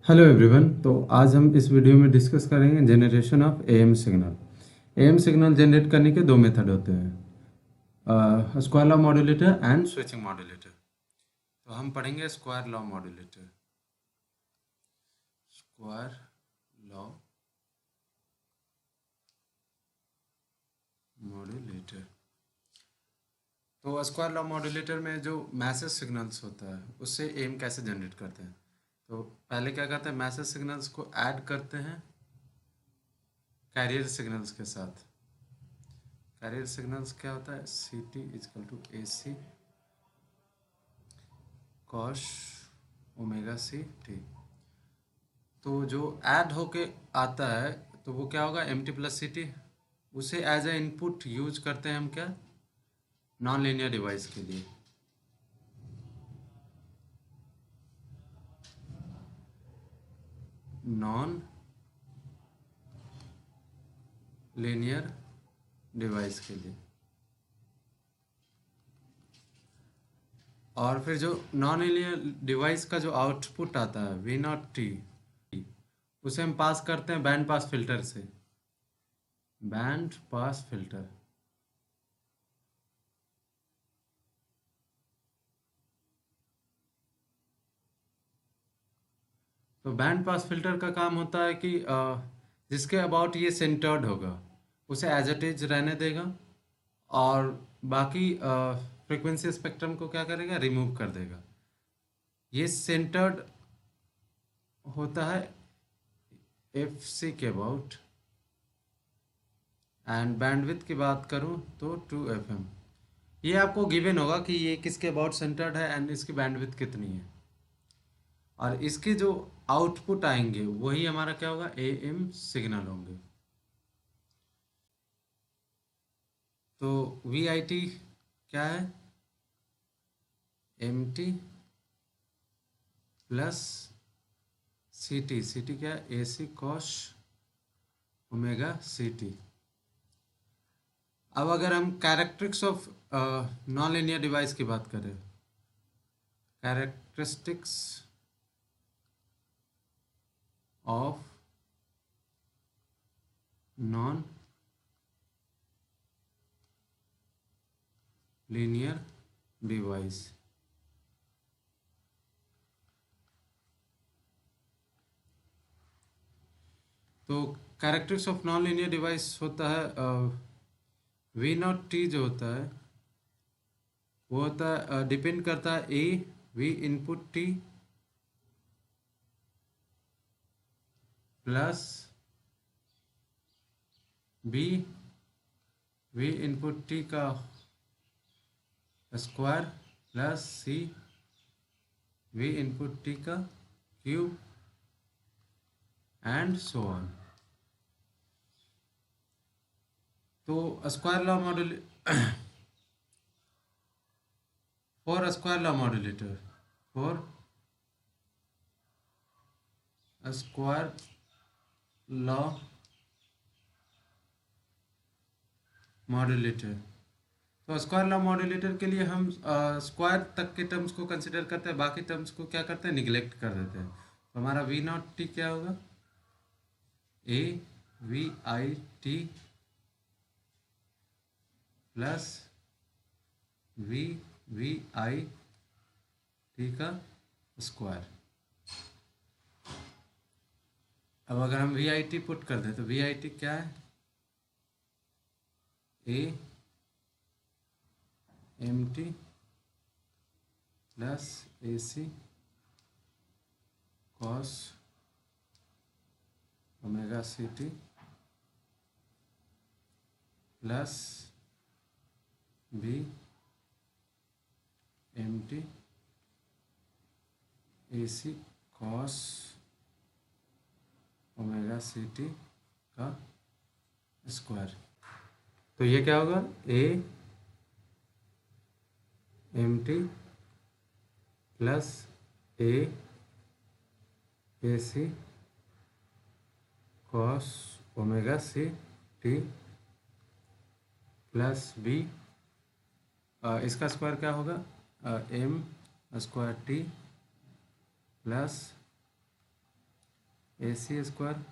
Hello everyone. तो आज हम इस वीडियो में डिस्कस करेंगे generation of am signal. Am signal generate करने के दो मेथड होते हैं, square law modulator and switching modulator. तो हम पढ़ेंगे square law modulator. Square law modulator. तो स्क्वायर लॉ मॉड्यूलेटर में जो मैसेज सिग्नल्स होता है उससे एम कैसे जनरेट करते हैं। तो पहले क्या करते हैं, मैसेज सिग्नल्स को ऐड करते हैं कैरियर सिग्नल्स के साथ। कैरियर सिग्नल्स क्या होता है, C T equal to A C cos omega C T. तो जो ऐड होके आता है तो वो क्या होगा, M T plus C T. उसे एज ए इनपुट यूज करते हैं हम क्या, नॉन लीनियर डिवाइस के लिए। नॉन लीनियर डिवाइस के लिए। और फिर जो नॉन लीनियर डिवाइस का जो आउटपुट आता है वी नॉट टी, उसे हम पास करते हैं बैंड पास फिल्टर से। Band pass filter. तो बैंड पास फिल्टर का काम होता है कि जिसके अबाउट ये सेंटर्ड होगा उसे एज इट इज रहने देगा, और बाकी फ्रीक्वेंसी स्पेक्ट्रम को क्या करेगा, रिमूव कर देगा। ये सेंटर्ड होता है एफ सी के अबाउट। एंड बैंडविड्थ की बात करूँ तो 2 FM। ये आपको गिवन होगा कि ये किसके अबाउट सेंटर्ड है एंड इसकी बैंडविड्थ कितनी है, और इसके जो आउटपुट आएंगे वही हमारा क्या होगा, ए एम सिग्नल होंगे। तो वी आई टी क्या है, M T plus C T. C T क्या है, A C cos omega C T. अब अगर हम characteristics of non linear device की बात करें, characteristics of non linear device. तो characteristics of non linear device होता है वी नॉट टी जो होता है वो होता है डिपेंड करता है A V input T plus B V input T का square plus C V input T का क्यूब एंड सो ऑन। तो square law module for square law modulator, for square law modulator. तो square law modulator के लिए हम square तक के terms को कंसिडर करते हैं, बाकी टर्म्स को क्या करते हैं, निगलेक्ट कर देते हैं। तो हमारा वी नॉट टी क्या होगा, A V I T plus V V I T का स्क्वायर। अब अगर हम वी आई टी पुट कर दें तो वी आई टी क्या है, A M T plus A C cos omega C T plus B M T A C cos omega C T का स्क्वायर। तो ये क्या होगा, A M T plus A C cos omega C T plus B, इसका square क्या होगा, M square T plus A C square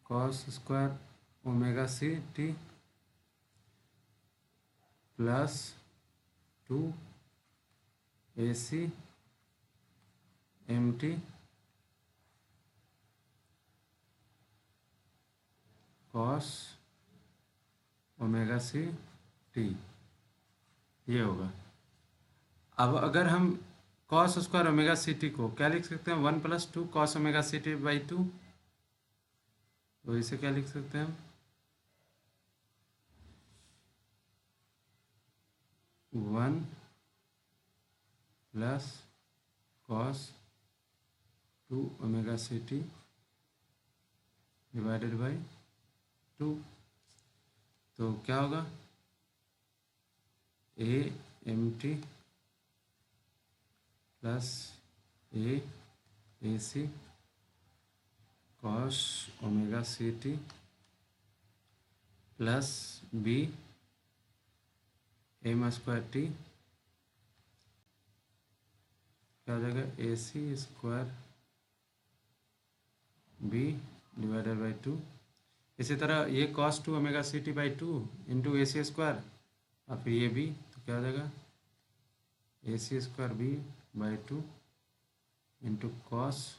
cos square omega C T plus 2 AC MT cos omega C T, ये होगा। अब अगर हम cos square omega C T को क्या लिख सकते हैं, 1+2 cos omega C T by 2, तो इसे क्या लिख सकते हैं हम, 1+cos 2 omega C T divided by 2, तो क्या होगा, AMT plus AC cos omega C T plus B M square T, क्या हो जाएगा, AC square B divided by 2। इसी तरह ये cos 2 omega C T by 2 into AC square और फिर ये B, तो क्या हो जाएगा, AC square B by 2 into cos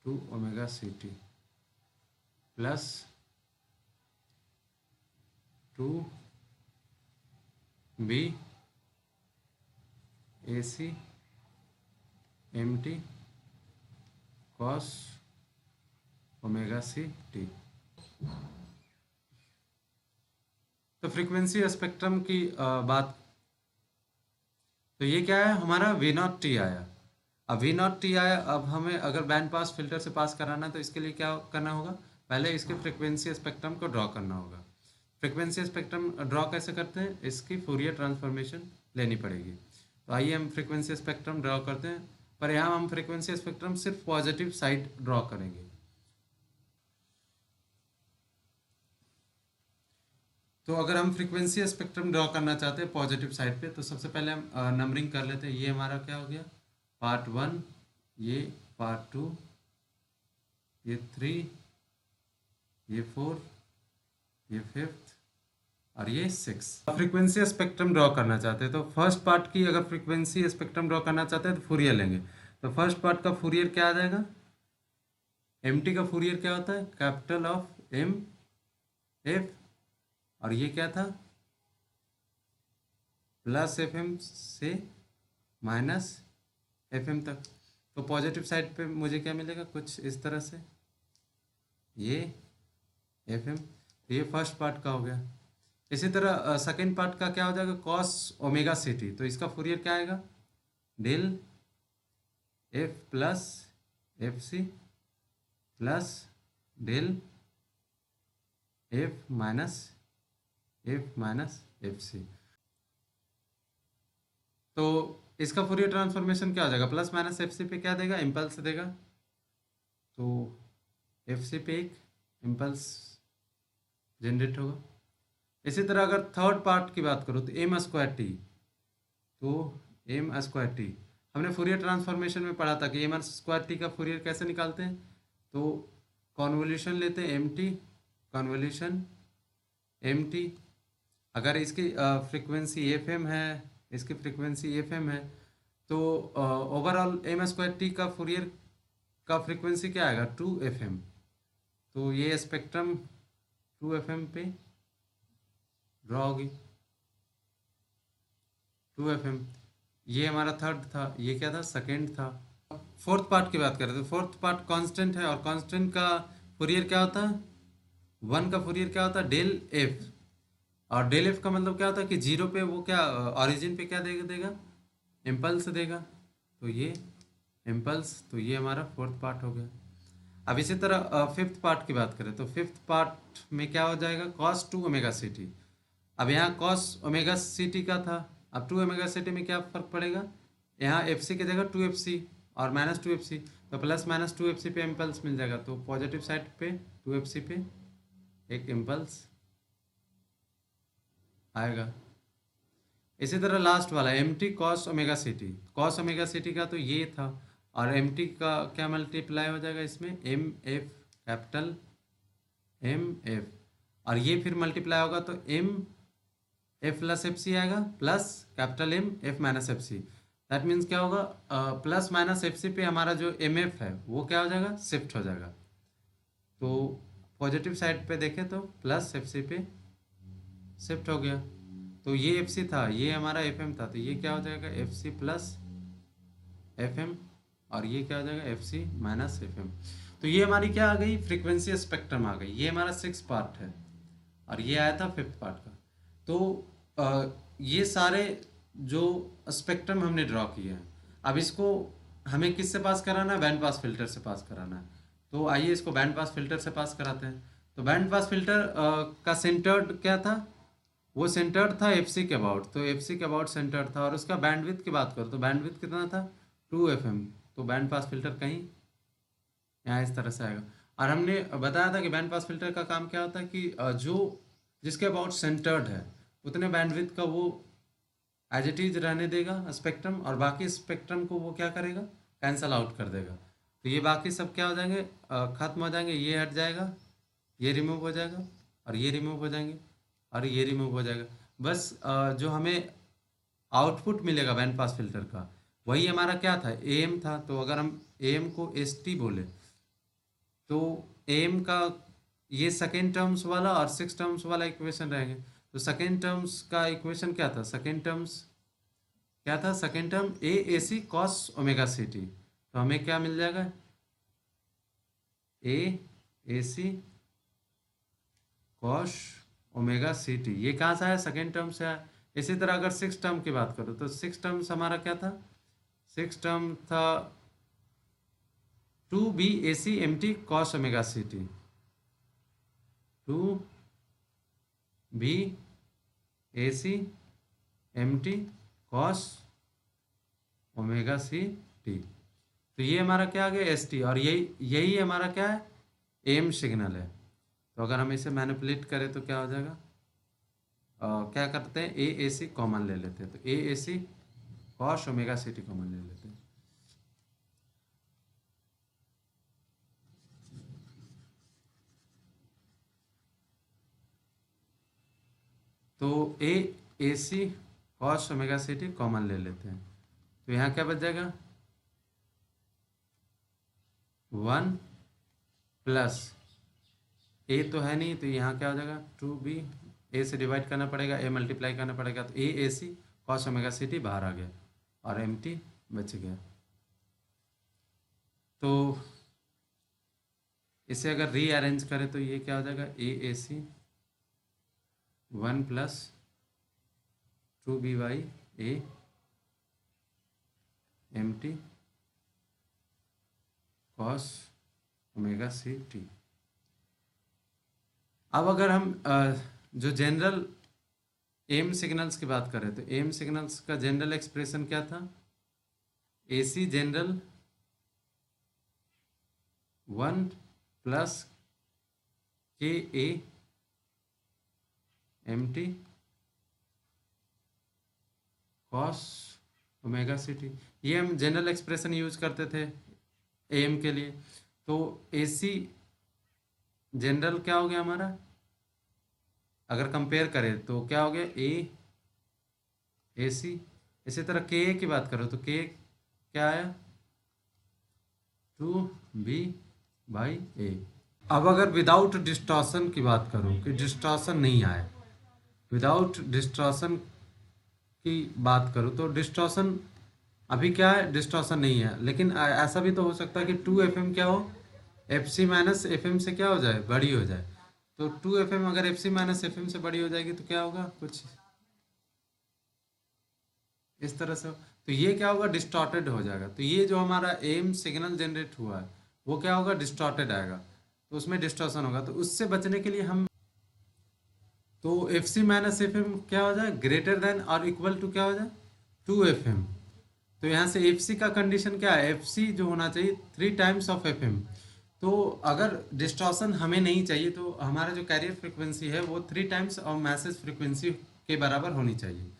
2 omega C T plus 2B AC MT cos omega C T. तो फ्रीक्वेंसी स्पेक्ट्रम की बात, तो ये क्या है हमारा V0T आया। अब V0T आया, अब हमें अगर बैंड पास फिल्टर से पास कराना है तो इसके लिए क्या करना होगा, पहले इसके फ्रीक्वेंसी स्पेक्ट्रम को ड्रॉ करना होगा। फ्रीक्वेंसी स्पेक्ट्रम ड्रॉ कैसे करते हैं, इसकी फूरियर ट्रांसफॉर्मेशन लेनी पड़ेगी। तो आइए हम फ्रीक्वेंसी स्पेक्ट्रम ड्रॉ करते हैं, पर यहाँ हम फ्रीक्वेंसी स्पेक्ट्रम सिर्फ पॉजिटिव साइड ड्रॉ करेंगे। तो अगर हम फ्रीक्वेंसी स्पेक्ट्रम ड्रॉ करना चाहते हैं पॉजिटिव साइड पे, तो सबसे पहले हम नंबरिंग कर लेते हैं। ये हमारा क्या हो गया, पार्ट 1, ये पार्ट 2, ये 3, ये 4, ये 5th और ये 6। फ्रीक्वेंसी स्पेक्ट्रम ड्रॉ करना चाहते हैं तो फर्स्ट पार्ट की अगर फ्रीक्वेंसी स्पेक्ट्रम ड्रॉ करना चाहते हैं तो फूरियर लेंगे। तो फर्स्ट पार्ट का फूरियर क्या आ जाएगा, MT का फूरियर क्या होता है, कैपिटल ऑफ M F, और ये क्या था, प्लस FM से माइनस FM तक। तो पॉजिटिव साइड पे मुझे क्या मिलेगा, कुछ इस तरह से, ये FM, तो ये फर्स्ट पार्ट का हो गया। इसी तरह सेकेंड पार्ट का क्या हो जाएगा, कॉस ओमेगा सी टी, तो इसका फूरियर क्या आएगा, del F plus FC plus del F minus FC। तो इसका फूरियर ट्रांसफॉर्मेशन क्या हो जाएगा, प्लस माइनस FC पे क्या देगा, इम्पल्स देगा, तो FC पे एक इम्पल्स जनरेट होगा। इसी तरह अगर थर्ड पार्ट की बात करो तो M स्क्वायर टी, तो M स्क्वायर टी हमने फूरियर ट्रांसफॉर्मेशन में पढ़ा था कि M स्क्वायर टी का फूरियर कैसे निकालते हैं, तो कॉन्वोल्यूशन लेते हैं MT, कॉन्वोल्यूशन MT। अगर इसकी फ्रीक्वेंसी FM है, इसकी फ्रीक्वेंसी FM है, तो ओवरऑल M स्क्वायर टी का फूरियर का फ्रीक्वेंसी क्या आएगा, 2FM। तो ये स्पेक्ट्रम 2FM पे ड्रॉ होगी, 2FM। ये हमारा थर्ड था, ये क्या था, सेकेंड था। फोर्थ पार्ट की बात करें तो फोर्थ पार्ट कांस्टेंट है, और कांस्टेंट का फूरियर क्या होता है, 1 का फूरियर क्या होता है, डेल F, और डेल F का मतलब क्या होता है कि जीरो पे वो क्या ऑरिजिन पे क्या देगा इम्पल्स देगा, तो ये इम्पल्स, तो ये हमारा फोर्थ पार्ट हो गया। अब इसी तरह फिफ्थ पार्ट की बात करें तो फिफ्थ पार्ट में क्या हो जाएगा, cos 2 ओमेगा सी टी। अब यहाँ cos ओमेगा सी टी का था, अब 2 ओमेगा सी टी में क्या फर्क पड़ेगा, यहाँ FC की जगह 2FC और माइनस 2FC, तो प्लस माइनस 2FC पे इम्पल्स मिल जाएगा, तो पॉजिटिव साइड पे 2FC पे एक इम्पल्स आएगा। इसी तरह लास्ट वाला MT cos omega C T, cos omega C T का तो ये था, और एम टी का क्या मल्टीप्लाई हो जाएगा इसमें, M F, capital M F, और ये फिर मल्टीप्लाई होगा तो M F plus F C आएगा, plus capital M F minus F C. That means क्या होगा, प्लस माइनस एफ सी पे हमारा जो एम एफ है वो क्या हो जाएगा, शिफ्ट हो जाएगा। तो पॉजिटिव साइड पे देखें तो प्लस एफ सी पे शिफ्ट हो गया। तो ये एफ सी था, ये हमारा एफ एम था, तो ये क्या हो जाएगा, F C plus F M, और ये क्या हो जाएगा, F C minus F M. तो ये हमारी क्या आ गई, फ्रीक्वेंसी स्पेक्ट्रम आ गई। ये हमारा 6 पार्ट है और ये आया था 5th पार्ट का। तो ये सारे जो स्पेक्ट्रम हमने ड्रॉ किए हैं, अब इसको हमें किससे पास कराना है, बैंड पास फिल्टर से पास कराना है। तो आइए इसको बैंड पास फिल्टर से पास कराते हैं। तो बैंड पास फिल्टर का सेंटर्ड क्या था, वो सेंटर्ड था एफ सी के अबाउट, तो एफ सी के अबाउट सेंटर्ड था। और उसका बैंडविड्थ की बात करो तो बैंडविड्थ कितना था, 2 FM। तो बैंड पास फिल्टर कहीं यहाँ इस तरह से आएगा। और हमने बताया था कि बैंड पास फिल्टर का काम क्या होता है कि जो जिसके अबाउट सेंटर्ड है उतने बैंडविड्थ का वो एज इट इज रहने देगा स्पेक्ट्रम, और बाकी स्पेक्ट्रम को वो क्या करेगा, कैंसल आउट कर देगा। तो ये बाकी सब क्या हो जाएंगे, खत्म हो जाएंगे, ये हट जाएगा, ये रिमूव हो जाएगा, और ये रिमूव हो जाएंगे, और ये रिमूव हो जाएगा। बस जो हमें आउटपुट मिलेगा बैंड पास फिल्टर का, वही हमारा क्या था, एम था। तो अगर हम एम को एस टी बोले तो एम का ये सेकेंड टर्म्स वाला और 6 टर्म्स वाला इक्वेशन रहेंगे। तो सेकेंड टर्म्स का इक्वेशन क्या था, सेकेंड टर्म्स क्या था, सेकेंड टर्म ए C cos omega C T. तो हमें क्या मिल जाएगा, A C cos omega C T. ये कहाँ से आया, सेकेंड टर्म से आया। इसी तरह अगर 6 टर्म की बात करो तो 6 टर्म्स हमारा क्या था, 6 टर्म था 2b A C M T cos omega C T, 2b A C M T cos omega C T. तो ये हमारा क्या आ गया, एस टी, और यही यही हमारा क्या है, एम सिग्नल है। तो अगर हम इसे मैनिपुलेट करें तो क्या हो जाएगा, क्या करते हैं, ए सी कॉमन ले लेते हैं। तो A C cos omega C T common ले लेते हैं। तो A C cos omega C T common ले लेते हैं। तो यहाँ क्या बच जाएगा, 1 प्लस ए तो है नहीं, तो यहाँ क्या हो जाएगा, 2b, ए से डिवाइड करना पड़ेगा, ए मल्टीप्लाई करना पड़ेगा, तो A C cos omega C T बाहर आ गया और एम टी बच गया। तो इसे अगर रीअरेंज करें तो ये क्या हो जाएगा, A C 1 plus 2b by A M T cos omega C T. अब अगर हम जो जनरल एम सिग्नल्स की बात करें तो एम सिग्नल्स का जनरल एक्सप्रेशन क्या था, A C general 1 plus K A M T cos omega C T. ये हम जनरल एक्सप्रेशन यूज करते थे एम के लिए। तो ए सी जनरल क्या हो गया हमारा, अगर कंपेयर करें तो क्या हो गया, ए सी। इसी तरह के की बात करो तो के क्या आया, 2b बाई ए। अब अगर विदाउट डिस्टॉर्शन की बात करूं कि डिस्टॉर्शन नहीं आए, विदाउट डिस्टॉर्शन की बात करूं तो डिस्टॉर्शन अभी क्या है, डिस्टॉर्शन नहीं है। लेकिन ऐसा भी तो हो सकता है कि 2 FM क्या हो, F C minus F M से क्या हो जाए, बड़ी हो जाए। तो 2 FM अगर F C minus F M से बड़ी हो जाएगी तो क्या होगा, कुछ इस तरह से। तो ये क्या होगा, डिस्टॉर्टेड हो जाएगा। तो ये जो हमारा एम सिग्नल जनरेट हुआ है वो क्या होगा, डिस्टॉर्टेड आएगा, तो उसमें डिस्टॉर्शन होगा। तो उससे बचने के लिए हम, तो F C minus F M क्या हो जाए, ग्रेटर देन और इक्वल टू क्या हो जाए, 2 FM। तो यहाँ से एफ सी का कंडीशन क्या है, एफ सी जो होना चाहिए 3 टाइम्स ऑफ एफ एम। तो अगर डिस्टॉर्शन हमें नहीं चाहिए तो हमारा जो कैरियर फ्रिक्वेंसी है वो 3 टाइम्स ऑफ मैसेज फ्रिक्वेंसी के बराबर होनी चाहिए।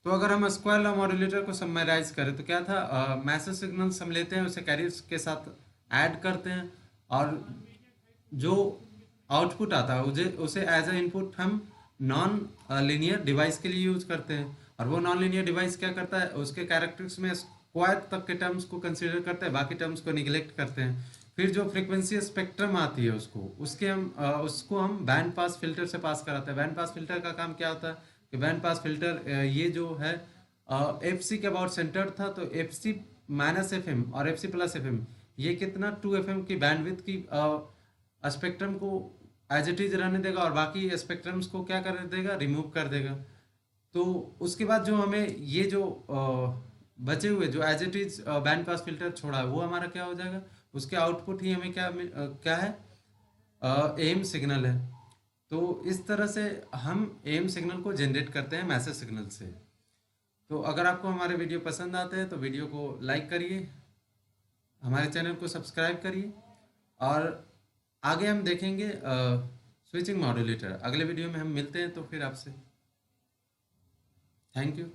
तो अगर हम स्क्वायर लॉ मॉड्यूलेटर को समराइज करें तो क्या था, मैसेज सिग्नल्स हम लेते हैं, उसे कैरियर्स के साथ ऐड करते हैं, और जो आउटपुट आता है उसे उसे एज अ इनपुट हम नॉन लीनियर डिवाइस के लिए यूज करते हैं। और वो नॉन लीनियर डिवाइस क्या करता है, उसके कैरेक्टरिस्टिक्स में स्क्वायर तक के टर्म्स को कंसीडर करते हैं, बाकी टर्म्स को निगलेक्ट करते हैं। फिर जो फ्रीक्वेंसी स्पेक्ट्रम आती है उसको हम बैंड पास फिल्टर से पास कराते हैं। बैंड पास फिल्टर का काम क्या होता है कि बैंड पास फिल्टर ये जो है एफ सी के अबाउट सेंटर था, तो F C minus F M और F C plus F M ये कितना 2 FM की बैंडविड्थ की स्पेक्ट्रम को एज इट इज रहने देगा, और बाकी स्पेक्ट्रम्स को क्या कर देगा, रिमूव कर देगा। तो उसके बाद जो हमें ये जो बचे हुए जो as it is band pass filter छोड़ा है वो हमारा क्या हो जाएगा, उसके आउटपुट ही हमें क्या है, एम सिग्नल है। तो इस तरह से हम एम सिग्नल को जनरेट करते हैं मैसेज सिग्नल से। तो अगर आपको हमारे वीडियो पसंद आते हैं तो वीडियो को लाइक करिए, हमारे चैनल को सब्सक्राइब करिए, और आगे हम देखेंगे स्विचिंग मॉड्यूलेटर। अगले वीडियो में हम मिलते हैं तो फिर आपसे। Thank you.